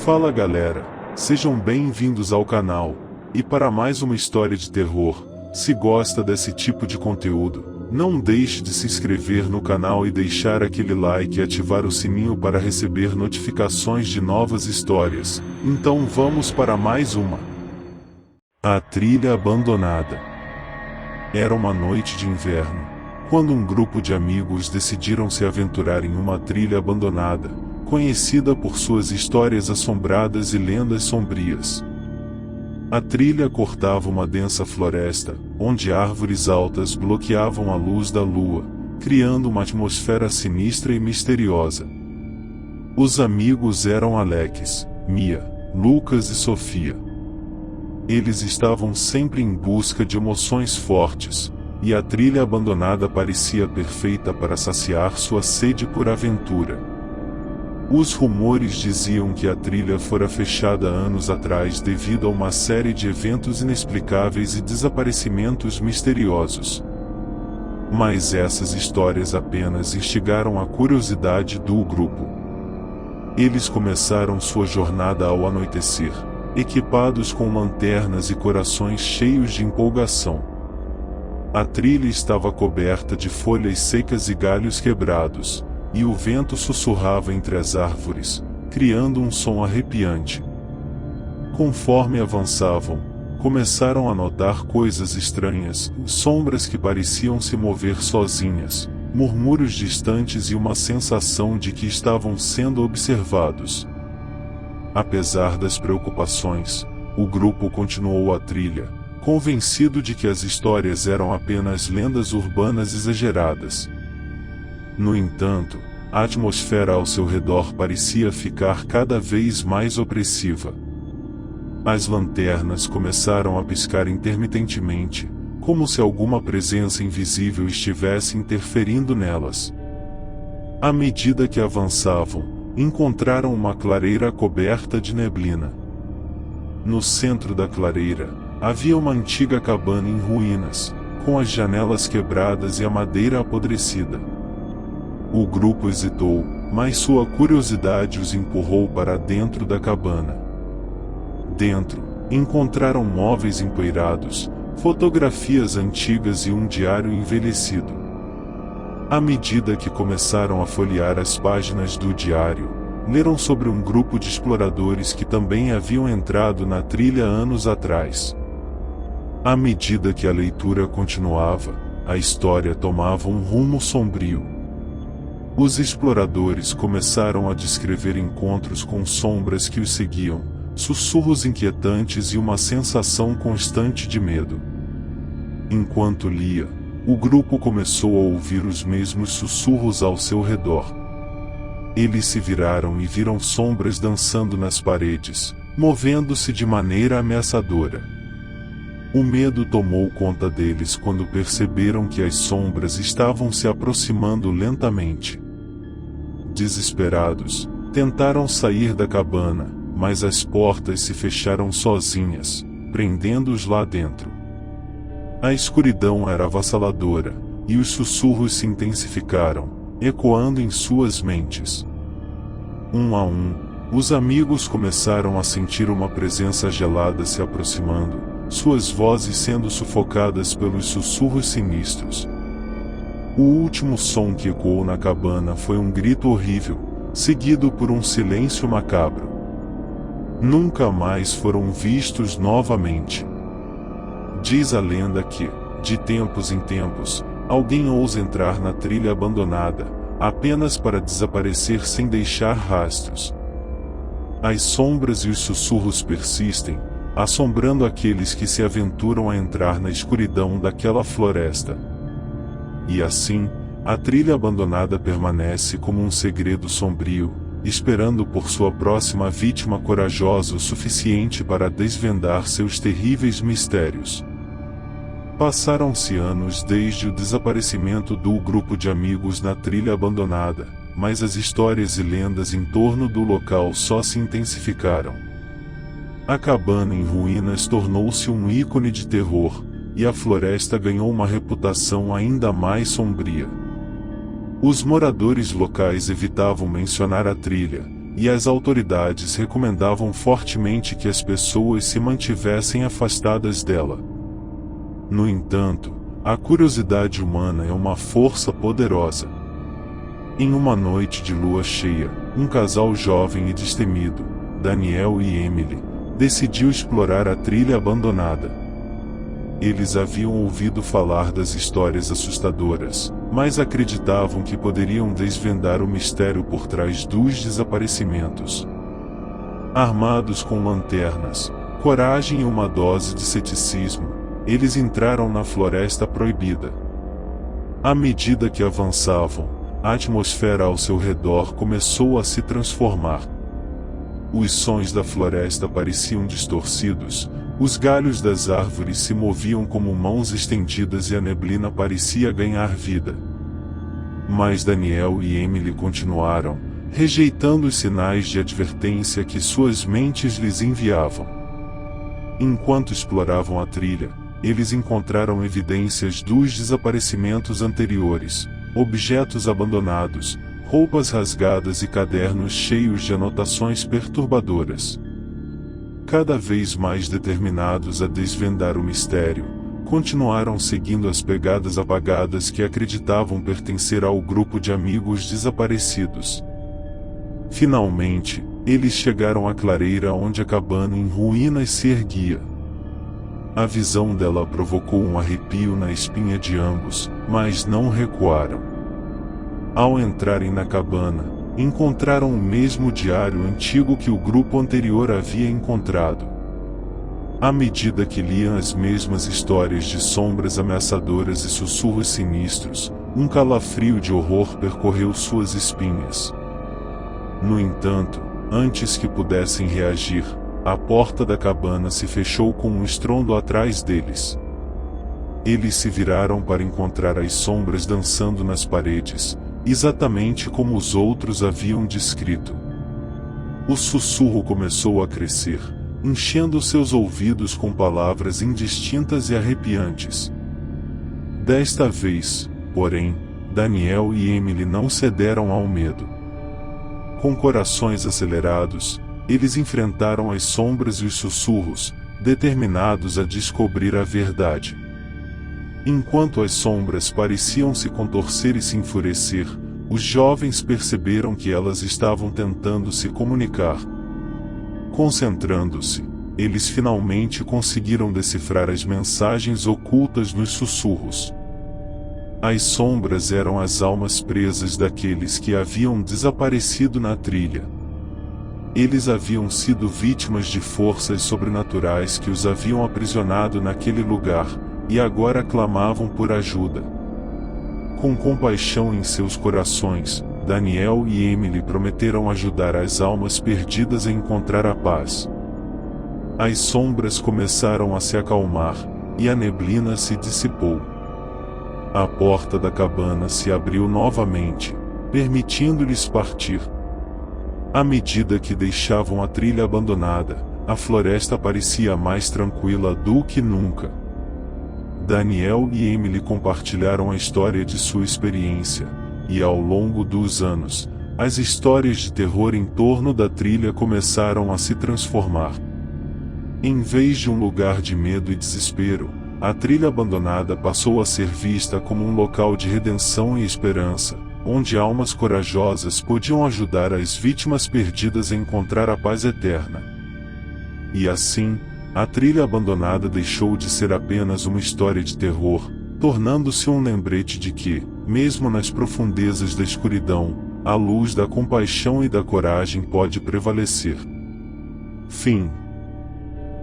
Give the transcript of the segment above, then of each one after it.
Fala galera, sejam bem-vindos ao canal, e para mais uma história de terror. Se gosta desse tipo de conteúdo, não deixe de se inscrever no canal e deixar aquele like e ativar o sininho para receber notificações de novas histórias. Então vamos para mais uma. A trilha abandonada. Era uma noite de inverno, quando um grupo de amigos decidiram se aventurar em uma trilha abandonada, conhecida por suas histórias assombradas e lendas sombrias. A trilha cortava uma densa floresta, onde árvores altas bloqueavam a luz da lua, criando uma atmosfera sinistra e misteriosa. Os amigos eram Alex, Mia, Lucas e Sofia. Eles estavam sempre em busca de emoções fortes, e a trilha abandonada parecia perfeita para saciar sua sede por aventura. Os rumores diziam que a trilha fora fechada anos atrás devido a uma série de eventos inexplicáveis e desaparecimentos misteriosos. Mas essas histórias apenas instigaram a curiosidade do grupo. Eles começaram sua jornada ao anoitecer, equipados com lanternas e corações cheios de empolgação. A trilha estava coberta de folhas secas e galhos quebrados, e o vento sussurrava entre as árvores, criando um som arrepiante. Conforme avançavam, começaram a notar coisas estranhas, sombras que pareciam se mover sozinhas, murmúrios distantes e uma sensação de que estavam sendo observados. Apesar das preocupações, o grupo continuou a trilha, convencido de que as histórias eram apenas lendas urbanas exageradas. No entanto, a atmosfera ao seu redor parecia ficar cada vez mais opressiva. As lanternas começaram a piscar intermitentemente, como se alguma presença invisível estivesse interferindo nelas. À medida que avançavam, encontraram uma clareira coberta de neblina. No centro da clareira, havia uma antiga cabana em ruínas, com as janelas quebradas e a madeira apodrecida. O grupo hesitou, mas sua curiosidade os empurrou para dentro da cabana. Dentro, encontraram móveis empoeirados, fotografias antigas e um diário envelhecido. À medida que começaram a folhear as páginas do diário, leram sobre um grupo de exploradores que também haviam entrado na trilha anos atrás. À medida que a leitura continuava, a história tomava um rumo sombrio. Os exploradores começaram a descrever encontros com sombras que os seguiam, sussurros inquietantes e uma sensação constante de medo. Enquanto lia, o grupo começou a ouvir os mesmos sussurros ao seu redor. Eles se viraram e viram sombras dançando nas paredes, movendo-se de maneira ameaçadora. O medo tomou conta deles quando perceberam que as sombras estavam se aproximando lentamente. Desesperados, tentaram sair da cabana, mas as portas se fecharam sozinhas, prendendo-os lá dentro. A escuridão era avassaladora, e os sussurros se intensificaram, ecoando em suas mentes. Um a um, os amigos começaram a sentir uma presença gelada se aproximando, suas vozes sendo sufocadas pelos sussurros sinistros. O último som que ecoou na cabana foi um grito horrível, seguido por um silêncio macabro. Nunca mais foram vistos novamente. Diz a lenda que, de tempos em tempos, alguém ousa entrar na trilha abandonada, apenas para desaparecer sem deixar rastros. As sombras e os sussurros persistem, assombrando aqueles que se aventuram a entrar na escuridão daquela floresta. E assim, a trilha abandonada permanece como um segredo sombrio, esperando por sua próxima vítima corajosa o suficiente para desvendar seus terríveis mistérios. Passaram-se anos desde o desaparecimento do grupo de amigos na trilha abandonada, mas as histórias e lendas em torno do local só se intensificaram. A cabana em ruínas tornou-se um ícone de terror, e a floresta ganhou uma reputação ainda mais sombria. Os moradores locais evitavam mencionar a trilha, e as autoridades recomendavam fortemente que as pessoas se mantivessem afastadas dela. No entanto, a curiosidade humana é uma força poderosa. Em uma noite de lua cheia, um casal jovem e destemido, Daniel e Emily, decidiu explorar a trilha abandonada. Eles haviam ouvido falar das histórias assustadoras, mas acreditavam que poderiam desvendar o mistério por trás dos desaparecimentos. Armados com lanternas, coragem e uma dose de ceticismo, eles entraram na floresta proibida. À medida que avançavam, a atmosfera ao seu redor começou a se transformar. Os sons da floresta pareciam distorcidos, os galhos das árvores se moviam como mãos estendidas e a neblina parecia ganhar vida. Mas Daniel e Emily continuaram, rejeitando os sinais de advertência que suas mentes lhes enviavam. Enquanto exploravam a trilha, eles encontraram evidências dos desaparecimentos anteriores, objetos abandonados, roupas rasgadas e cadernos cheios de anotações perturbadoras. Cada vez mais determinados a desvendar o mistério, continuaram seguindo as pegadas apagadas que acreditavam pertencer ao grupo de amigos desaparecidos. Finalmente, eles chegaram à clareira onde a cabana em ruínas se erguia. A visão dela provocou um arrepio na espinha de ambos, mas não recuaram. Ao entrarem na cabana, encontraram o mesmo diário antigo que o grupo anterior havia encontrado. À medida que liam as mesmas histórias de sombras ameaçadoras e sussurros sinistros, um calafrio de horror percorreu suas espinhas. No entanto, antes que pudessem reagir, a porta da cabana se fechou com um estrondo atrás deles. Eles se viraram para encontrar as sombras dançando nas paredes, exatamente como os outros haviam descrito. O sussurro começou a crescer, enchendo seus ouvidos com palavras indistintas e arrepiantes. Desta vez, porém, Daniel e Emily não cederam ao medo. Com corações acelerados, eles enfrentaram as sombras e os sussurros, determinados a descobrir a verdade. Enquanto as sombras pareciam se contorcer e se enfurecer, os jovens perceberam que elas estavam tentando se comunicar. Concentrando-se, eles finalmente conseguiram decifrar as mensagens ocultas nos sussurros. As sombras eram as almas presas daqueles que haviam desaparecido na trilha. Eles haviam sido vítimas de forças sobrenaturais que os haviam aprisionado naquele lugar, e agora clamavam por ajuda. Com compaixão em seus corações, Daniel e Emily prometeram ajudar as almas perdidas a encontrar a paz. As sombras começaram a se acalmar, e a neblina se dissipou. A porta da cabana se abriu novamente, permitindo-lhes partir. À medida que deixavam a trilha abandonada, a floresta parecia mais tranquila do que nunca. Daniel e Emily compartilharam a história de sua experiência, e ao longo dos anos, as histórias de terror em torno da trilha começaram a se transformar. Em vez de um lugar de medo e desespero, a trilha abandonada passou a ser vista como um local de redenção e esperança, onde almas corajosas podiam ajudar as vítimas perdidas a encontrar a paz eterna. E assim, a trilha abandonada deixou de ser apenas uma história de terror, tornando-se um lembrete de que, mesmo nas profundezas da escuridão, a luz da compaixão e da coragem pode prevalecer. Fim.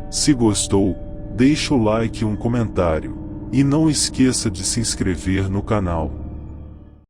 Se gostou, deixa o like e um comentário, e não esqueça de se inscrever no canal.